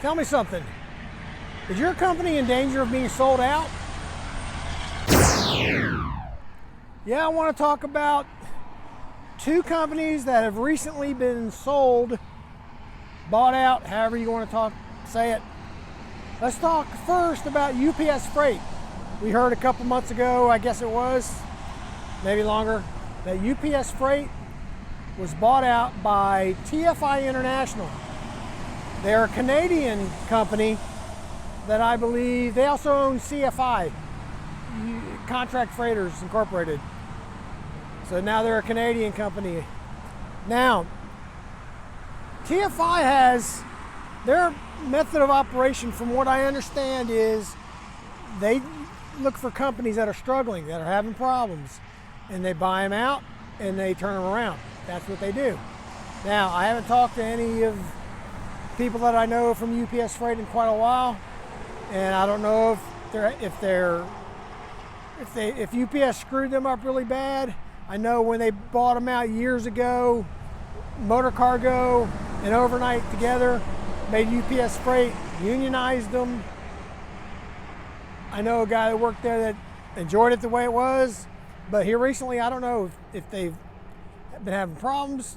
Tell me something. Is your company in danger of being sold out? Yeah, I want to talk about two companies that have recently been sold, bought out, however you want to say it. Let's talk first about UPS Freight. We heard a couple months ago, I guess it was, maybe longer, that UPS Freight was bought out by TFI International. They're a Canadian company that I believe, they also own CFI, Contract Freighters Incorporated. So now they're a Canadian company. Now, TFI has, their method of operation, from what I understand, is they look for companies that are struggling, that are having problems, and they buy them out and they turn them around. That's what they do. Now, I haven't talked to any of people that I know from UPS Freight in quite a while, and I don't know if UPS screwed them up really bad. I know when they bought them out years ago, Motor Cargo and Overnight together made UPS Freight, unionized them. I know a guy that worked there that enjoyed it the way it was, but here recently, I don't know if they've been having problems.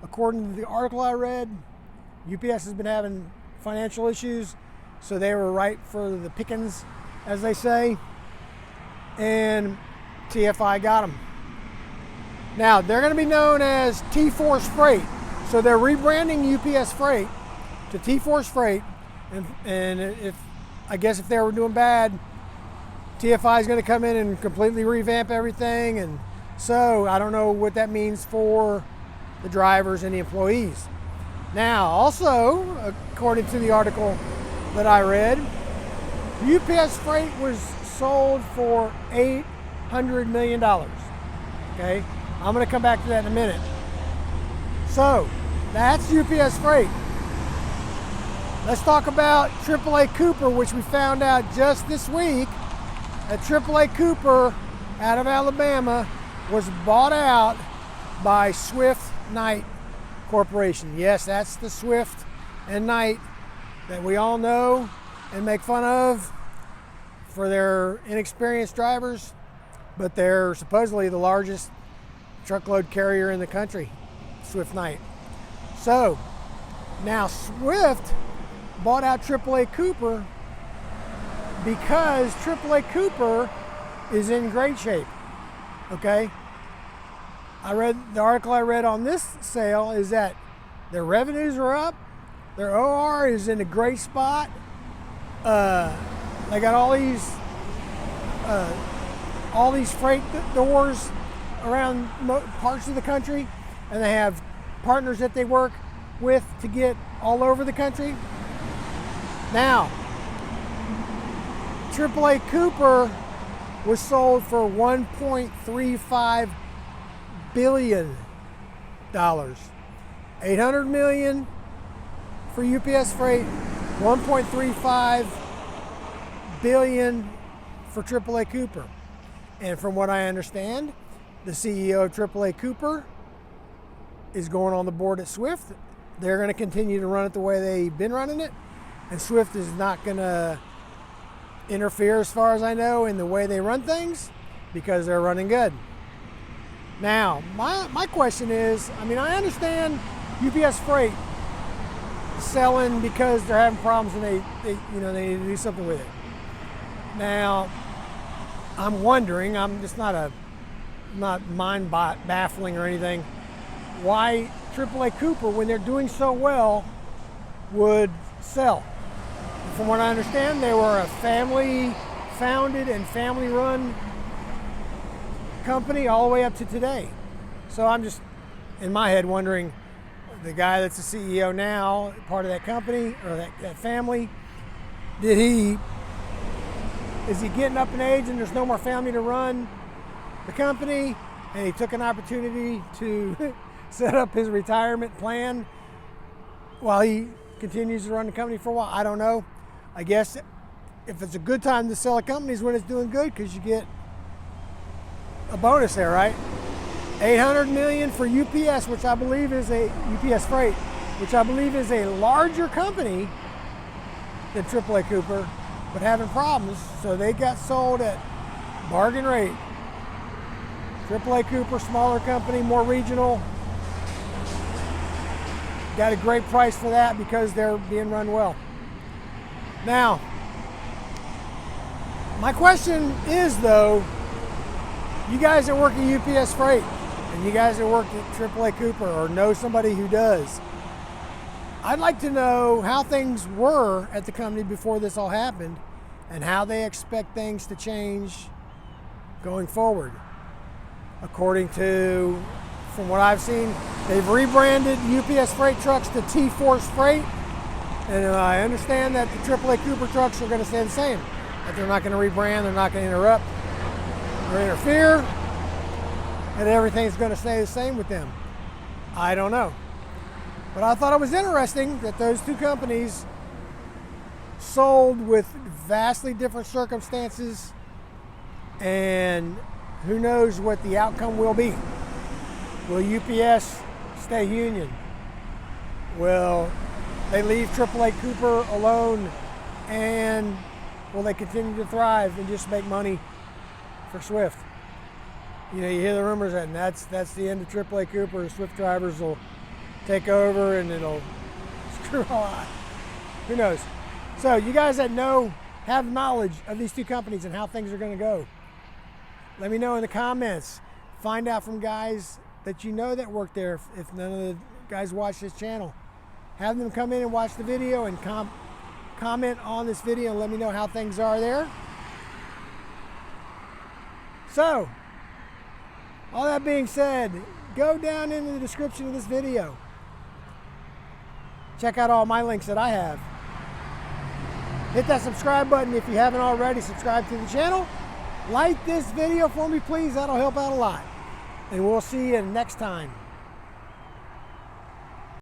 According to the article I read, UPS has been having financial issues, so they were ripe for the pickings, as they say, and TFI got them. Now, they're going to be known as T-Force Freight, so they're rebranding UPS Freight to T-Force Freight, and I guess if they were doing bad, TFI is going to come in and completely revamp everything, and so I don't know what that means for the drivers and the employees. Now, also, according to the article that I read, UPS Freight was sold for $800 million. Okay, I'm going to come back to that in a minute. So, that's UPS Freight. Let's talk about AAA Cooper, which we found out just this week that AAA Cooper out of Alabama was bought out by Swift Knight Corporation. Yes, that's the Swift and Knight that we all know and make fun of for their inexperienced drivers, but they're supposedly the largest truckload carrier in the country, Swift Knight. So now Swift bought out AAA Cooper because AAA Cooper is in great shape. Okay, the article I read on this sale is that their revenues are up, their OR is in a great spot. They got all these freight doors around parts of the country, and they have partners that they work with to get all over the country. Now, AAA Cooper was sold for $1.35 billion. $800 million for UPS Freight, $1.35 billion for AAA Cooper. And from what I understand, the CEO of AAA Cooper is going on the board at Swift. They're going to continue to run it the way they've been running it, and Swift is not going to interfere, as far as I know, in the way they run things, because they're running good. Now, my question is, I mean, I understand UPS Freight selling because they're having problems and they need to do something with it. Now, I'm wondering, I'm just not mind baffling or anything, why AAA Cooper, when they're doing so well, would sell. From what I understand, they were a family-founded and family-run company all the way up to today. So I'm just, in my head, wondering, the guy that's the CEO now, part of that company, or that family, is he getting up in age and there's no more family to run the company, and he took an opportunity to set up his retirement plan while he continues to run the company for a while? I don't know. I guess if it's a good time to sell a company is when it's doing good, because you get a bonus there, right? $800 million for UPS, which I believe is UPS Freight, which I believe is a larger company than AAA Cooper, but having problems, so they got sold at bargain rate. AAA Cooper, smaller company, more regional. Got a great price for that because they're being run well. Now, my question is though, you guys that work at UPS Freight, and you guys that work at AAA Cooper or know somebody who does, I'd like to know how things were at the company before this all happened and how they expect things to change going forward. According to, from what I've seen, they've rebranded UPS Freight trucks to T-Force Freight, and I understand that the AAA Cooper trucks are going to stay the same. That they're not going to rebrand, they're not going to interrupt or interfere, and everything's going to stay the same with them. I don't know. But I thought it was interesting that those two companies sold with vastly different circumstances, and who knows what the outcome will be. Will UPS stay union? Will they leave AAA Cooper alone, and will they continue to thrive and just make money for Swift? You know, you hear the rumors and that's the end of AAA Cooper. The Swift drivers will take over and it'll screw a lot. Who knows? So you guys that know, have knowledge of these two companies and how things are going to go, let me know in the comments. Find out from guys that you know that work there if none of the guys watch this channel. Have them come in and watch the video and comment on this video and let me know how things are there. So, all that being said, go down in the description of this video. Check out all my links that I have. Hit that subscribe button if you haven't already. Subscribe to the channel. Like this video for me, please. That'll help out a lot. And we'll see you next time.